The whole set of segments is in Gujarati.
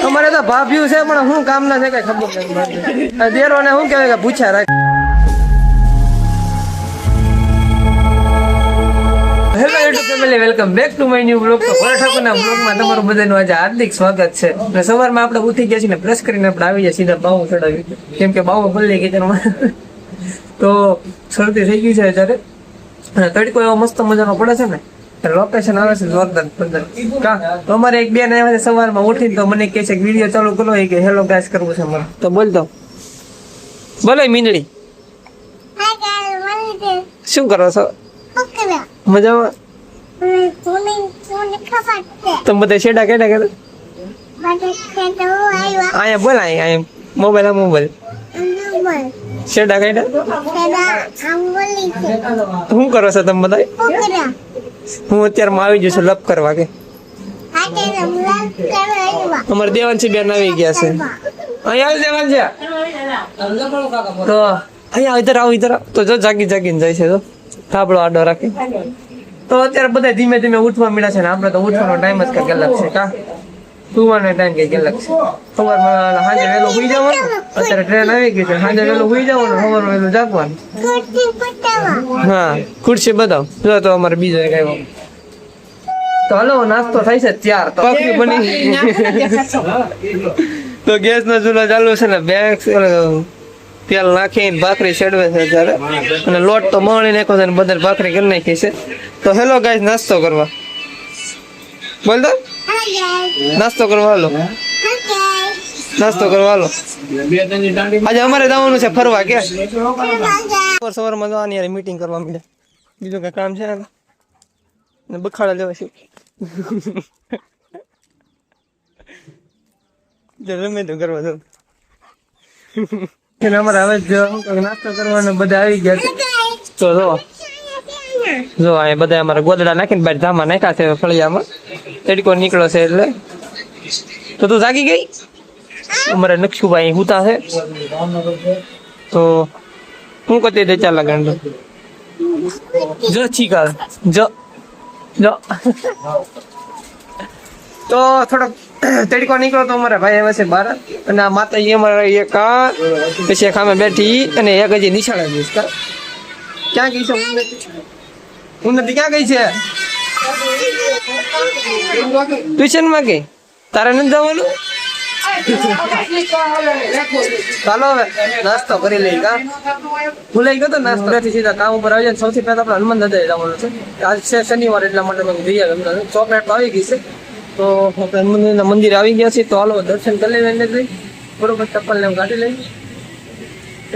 અમારે તો ભાભ્યું છે પણ શું કામ ના છે કઈ ખબર નથી. દેરો ને શું કહેવાય કે પૂછ્યા રાખ. Hello YouTube family, welcome back to my new blog. તો ભોળા ઠાકોરના બ્લોગમાં તમારું બધાનું આજે હાર્દિક સ્વાગત છે. અને સવારમાં આપણે ઉઠી ગયા છીએ ને બ્રશ કરીને આપણે આવી ગયા સીધા બાવું ચડાવી, કેમ કે બાવું ખુલ્લી કિચનમાં તો શરદી થઈ ગઈ છે અત્યારે. અને તડકો એવો મસ્ત મજાનો પડે છે ને, લોકેશન આવે છે જોરદાર પંદર કા. તો અમારે એક બેન આવ્યા છે સવારમાં ઉઠીને, તો મને કહે છે કે વિડીયો ચાલુ કરો, કે હેલો ગાઈસ કરવું છે મારે. તો બોલ દો, બોલો મીંદડી, શું કરો છો? મજામાં? તમે બધા શેડા કેડા કરે આયા બોલ, આયા મોબાઈલ શેડા કેડા શું કરો છો તમે બધા? હું અત્યારે આવી જઉં છું લપ કરવા. કે અમારે દેવાંશી બેન આવી ગયા છે. અહીંયા દેવાંશી, તો અહીંયા ઇધર આવો, ઇધર આવો. તો જો જાગીને જાય છે, તો થાબડો આડો રાખી. તો અત્યારે બધા ધીમે ધીમે ઉઠવા મળ્યા છે ને, આપણે તો ઉઠવાનો ટાઈમ જ કઈ અલગ છે કા, સુવાનો ટાઈમ કઈ અલગ છે. સવારમાં સાંજે વહેલું સુઈ જવાનું, અત્યારે ટ્રેન આવી ગઈ છે, સાંજે વહેલું સુઈ જવાનું, સવારમાં વહેલું જાગવાનું. હા ખુરશી બતાવ. જો તો અમારે બીજો એક આવ્યો. તો હલો નાસ્તો થાય છે ત્યાર. તો ભાખરી બની, તો ગેસ નો ચૂલો ચાલુ છે ને, બેગ તેલ નાખીને ભાખરી ચડવે છે અત્યારે. અને લોટ તો મળી નાખ્યો છે ને બધા ભાખરી કરી નાખી છે. તો હેલો ગાઈસ, નાસ્તો કરવા બોલ દો, નાસ્તો કરવા હાલો, નાસ્તો કરવા હાલો. આજે અમારે જવાનું છે ફરવા. કે સવારમાં જવાની યાર મીટિંગ કરવા માંડ્યા, બીજું કઈ કામ છે ને બખાડા લેવા છે રમે તો કરવા દો. અમારે હવે નાસ્તો કરવાનો બધા આવી ગયા. તો જો અહીંયા બધા અમારા ગોદડા નાખીને બહાર ધામા નાખ્યા છે ફળિયામાં. તડકો નીકળો છે એટલે. તો તું જાગી ગઈ? અમારા નકશુભાઈ હુતા છે. તો હું કરતી દે ચાલ લગાડ જો ચીકા જો જો. તો થોડોક તડકો નીકળો તો અમારા ભાઈ આવે છે બહાર. અને આ માતાજી અમારા એક પછી એક સામે બેઠી, અને એક હજી નિશાળે જઈશ. ક્યાં ગઈ છે ઉન્નતિ? ક્યાં ગઈ છે? ટ્યુશન માં ગઈ? તારે નથી જવાનું? ચાલો હવે નાસ્તો કરી લઈ. કા ભૂલાઈ ગયો તો નાસ્તો સીધા કામ ઉપર આવી જાય. સૌથી પહેલા આપણે હનુમાન દાદા જવાનું છે. આજ છે શનિવાર, એટલા માટે જઈએ. ચોકલેટ તો આવી ગઈ છે, તો હનુમાન મંદિર આવી ગયા છે. તો હાલો દર્શન કરી લઈએ. બરોબર, ચપ્પલ ને કાઢી લઈ.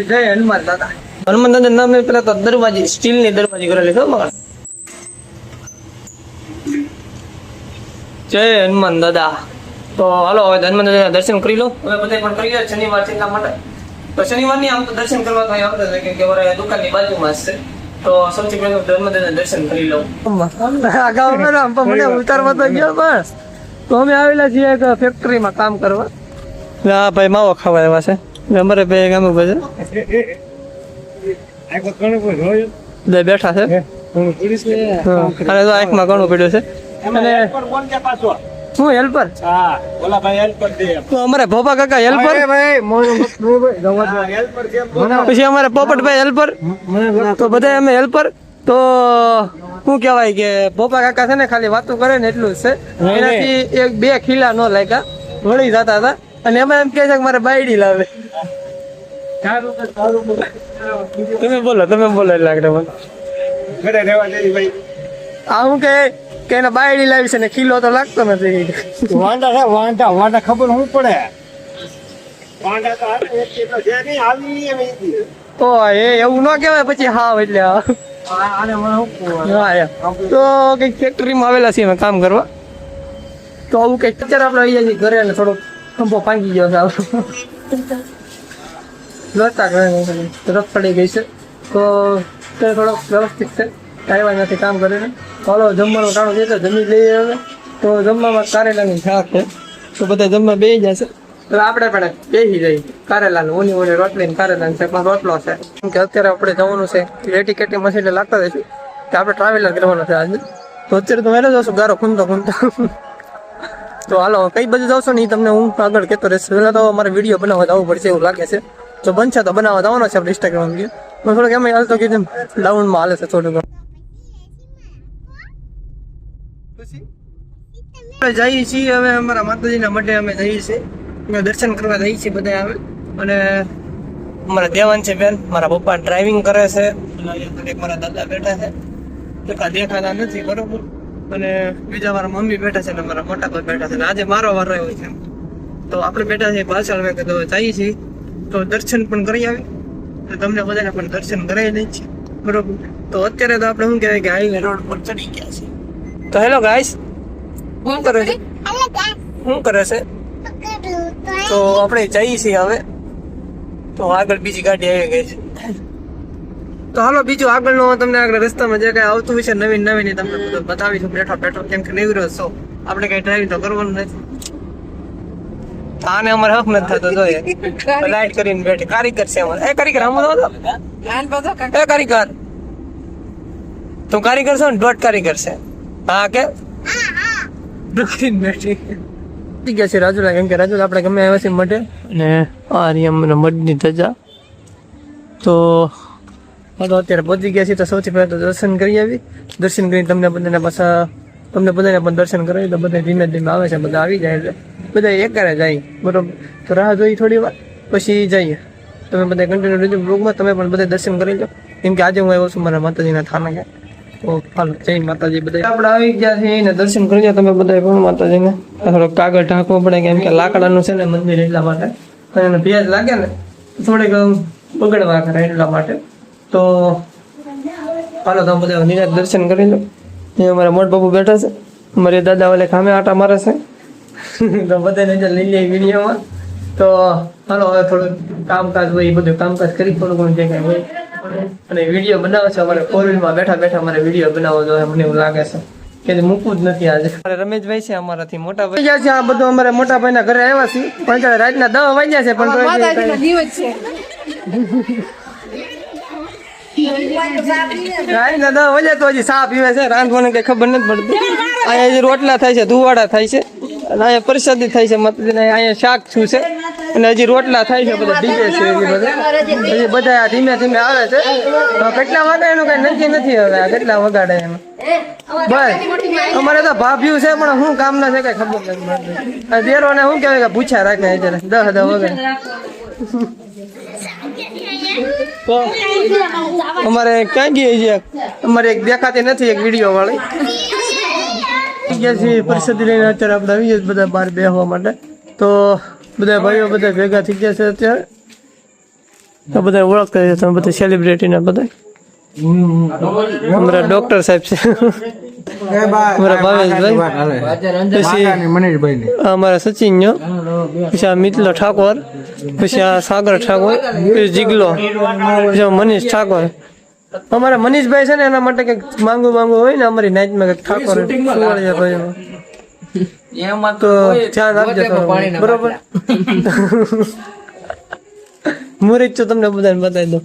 જય હનુમાન દાદા. હનુમાન દાદા નામ પેલા તો દરવાજી, સ્ટીલ ની દરવાજી કરેલી છે. જય હનુમાન દાદા. તો હાલો હવે હનુમાન દાદા દર્શન કરી લો. હવે બધા પણ કરી લો, શનિવાર છે એટલા માટે. તો શનિવાર ની આમ તો દર્શન કરવા તો આવતા કેમ કે અમારા દુકાન ની બાજુમાં જ છે. તો સૌથી પહેલા હનુમાન દાદા દર્શન કરી લો. મને ઉતારવા તો ગયો બસ. તો અમે આવેલા છીએ એક ફેક્ટરીમાં કામ કરવા. હા ભાઈ, માવો ખાવા આવ્યા છે અમારે ભાઈ ગામ ઉપર છે. બેઠા છે અને આંખમાં ઘણું પડ્યું છે. શું હેલ્પર? તો અમારે ભોપા કાકા હેલ્પર, પછી અમારે પોપટભાઈ હેલ્પર, તો બધા અમે હેલ્પર. તો શું કહેવાય કે ભોપા કાકા છે ને ખાલી વાતો કરે ને એટલું જ છે. એનાથી એક બે ખીલા ન લાગ્યા, વળી જતા હતા. અને એમાં એમ કે છે કે મારે બાયડી લાવે. તમે બોલો એટલે આ હું કે એને બાયડી લાવી છે ને ખીલો તો લાગતો નથી. વાંડા ખબર શું પડે? તો એવું ન કહેવાય પછી. હાવ એટલે તો કઈક ફેક્ટરીમાં આવેલા છીએ અમે કામ કરવા. તો આવું કઈક અત્યારે આપણે આવી જાય ઘરે ને થોડોક ખંભો ભાંગી ગયો છે. લોચા તરફ પડી ગઈ છે. તો થોડોક વ્યવસ્થિત છે, આવ્યા નથી કામ કરીને. ચાલો જમવાનું ટાણું છે તો જમી લઈએ. હવે તો જમવામાં કારેલાની શાક છે, તો બધા જમવા બેસી જશે. તો આપણે પણ બેસી જઈએ. કારેલાનું ઊની રોટલી ને કારેલાનું શાક રોટલો છે. કેમ કે અત્યારે આપણે જવાનું છે રેટી કેટી મશીન એટલે લાગતા જઈશું કે આપણે ટ્રાવેલર કરવાનું છે આજે. તો અત્યારે તો વહેલો જશું ગારો ખૂંદતો તો હાલો કઈ બાજુ જાવશો ને એ તમને હું આગળ કહેતો રહેશે. પહેલાં તો અમારે વિડીયો બનાવવા જવું પડશે એવું લાગે છે. તો બનશે તો બનાવવા જવાનો છે આપણે ઇન્સ્ટાગ્રામ ગયો પણ થોડુંક એમ હાલ તો કીધું ડાઉનમાં હાલે છે થોડુંક. જઈએ છીએ હવે અમારા માતાજીના મઢે અમે જઈએ છીએ. અમે દર્શન કરવા જઈએ છીએ બધા આવે. અને અમારા દેવાન છે બેન, મારા પપ્પા ડ્રાઇવિંગ કરે છે, એક મારા દાદા બેઠા છે, દેખાતા નથી બરોબર. અને બીજા મારા મમ્મી બેઠા છે અને મારા મોટા ભાઈ બેઠા છે. આજે મારો વારો આવ્યો છે તો આપણે બેઠા છીએ પાછળ. હવે તો જઈએ છીએ તો દર્શન પણ કરી આવી તો તમને બધાને પણ દર્શન કરાવી દઈએ છીએ બરોબર. તો અત્યારે તો આપણે શું કહેવાય કે હાઈવે રોડ પર ચડી ગયા છીએ. તો હેલો ગાઈસ, શું કરે છે તો આપણે જઈએ છીએ હવે. તો આગળ બીજી ગાડી આવી ગઈ છે. તો હાલો બીજું આગળનો તમને આગળ રસ્તામાં જે કાંઈ આવતું હોય છે નવીન નવીન તમને બધું બતાવીશું બેઠો કેમ કે નવી રોજ છો આપણે કઈ ડ્રાઈવિંગ તો કરવાનું નથી. આને અમારે હક નથી થતો જોઈએ લાઈટ કરીને બેઠી કારીગર છે અમારે. એ કારીગર આમ એ કારીગર તું કારીગર છો ને? દોઢ કારીગર છે. હા કે બેઠી ગયા છે રાજુલા. કેમ કે રાજુલા આપણે ગમે આવ્યા છીએ મઢે અને આ રહી અમારા મઢની ધજા. તો અત્યારે પહોંચી ગયા છીએ. તો સૌથી પહેલાં તો દર્શન કરી આવી. દર્શન કરીને તમને બધાને પણ દર્શન કરાવી. તો બધા ધીમે ધીમે આવે છે, બધા આવી જાય એટલે બધા એકારે જાય બરોબર. તો રાહ જોઈ થોડી વાર પછી જઈએ. તમે બધા કન્ટિન્યુ રહેજો બ્લોગમાં. તમે પણ બધા દર્શન કરી લો કેમ કે આજે હું આવ્યો છું મારા માતાજીના થાને. તો હાલો જય માતાજી. બધા આપણે આવી ગયા છીએ ને દર્શન કરી લો તમે બધા પણ માતાજીને. થોડોક કાગળ ઢાંકવો પડે કેમ કે લાકડાનું છે ને મંદિર એટલા માટે. અને એને ભેજ લાગે ને થોડીક બગડવા કરે એટલા માટે. તો હાલો તમે બધા નિરાત દર્શન કરી લો. એ અમારા મોટ બાપુ બેઠા છે, અમારે દાદા વાલે ખામે આટા મારે છે. તો બધાને નજર લઈ લઈએ વિડીયોમાં. તો હાલો હવે થોડું કામકાજ હોય એ બધું કામકાજ કરી થોડું ઘણું જે કાંઈ હોય. અને વિડીયો બનાવે છે અમારે 4-wheelમાં બેઠા બેઠા અમારે વિડીયો બનાવવો જોઈએ મને એવું લાગે છે કે મૂકવું જ નથી આજે. રમેશભાઈ છે અમારાથી મોટા ભાઈ ગયા છે. આ બધું અમારે મોટા ભાઈના ઘરે આવ્યા છે પણ રાતના 10 વાગ્યા છે પણ દાદા વજે તો હજી સા પીવે છે. રાંધવાની કઈ ખબર નથી પડતી. અહીંયા હજી રોટલા થાય છે, ધુવાડા થાય છે અને અહીંયા પ્રસાદી થાય છે માતાજીને. અહીંયા શાક શું છે અને હજી રોટલા થાય છે. બધા ડીજે છે હજી બધા ધીમે ધીમે આવે છે. તો કેટલા વાગે એનું કઈ નક્કી નથી હવે કેટલા વગાડે એનું. બસ અમારે તો ભાભ્યું છે પણ શું કામ ના છે કઈ ખબર નથી. દેરો ને શું કહેવાય કે પૂછ્યા રાખે અત્યારે 10 વગર. તો અમારે ક્યાં ગઈ છે અમારે એક દેખાતી નથી એક વિડીયો વાળી ગયા છે પરિસ્થિતિ લઈને. અત્યારે આપણે આવી જઈએ બધા બહાર બેસવા માટે. તો બધા ભાઈઓ બધા ભેગા થઈ ગયા છે અત્યારે. તો બધા ઓળખ કરે છે તમે બધા સેલિબ્રિટીને બધા. અમારા ડોક્ટર સાહેબ છે અમારા ભાવેશભાઈ, પછી અમારા સચિન, પછી આ મિતલો ઠાકોર, પછી આ સાગર ઠાકોર, પછી જીગલો, પછી મનીષ ઠાકોર. અમારા મનીષભાઈ છે ને એના માટે કંઈક માંગુ હોય ને અમારી નાઈટમાં કંઈક ઠાકોર એમાં તો ધ્યાન આપજો બરોબર. મુરીત તો તમને બધાને બતાવી દો.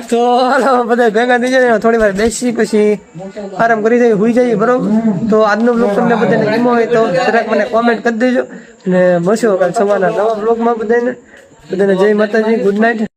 તો બધા ભેગા થઈ જાય થોડી વાર બેસી પછી આરામ કરી જાય હુઈ જાય બરોબર. તો આજનો બ્લોગ તમને બધાને ગમ્યો હોય તો જરાક મને કોમેન્ટ કરી દેજો અને મળશું કાલે સવારના નવા બ્લોગમાં. બધાને જય માતાજી, ગુડ નાઇટ.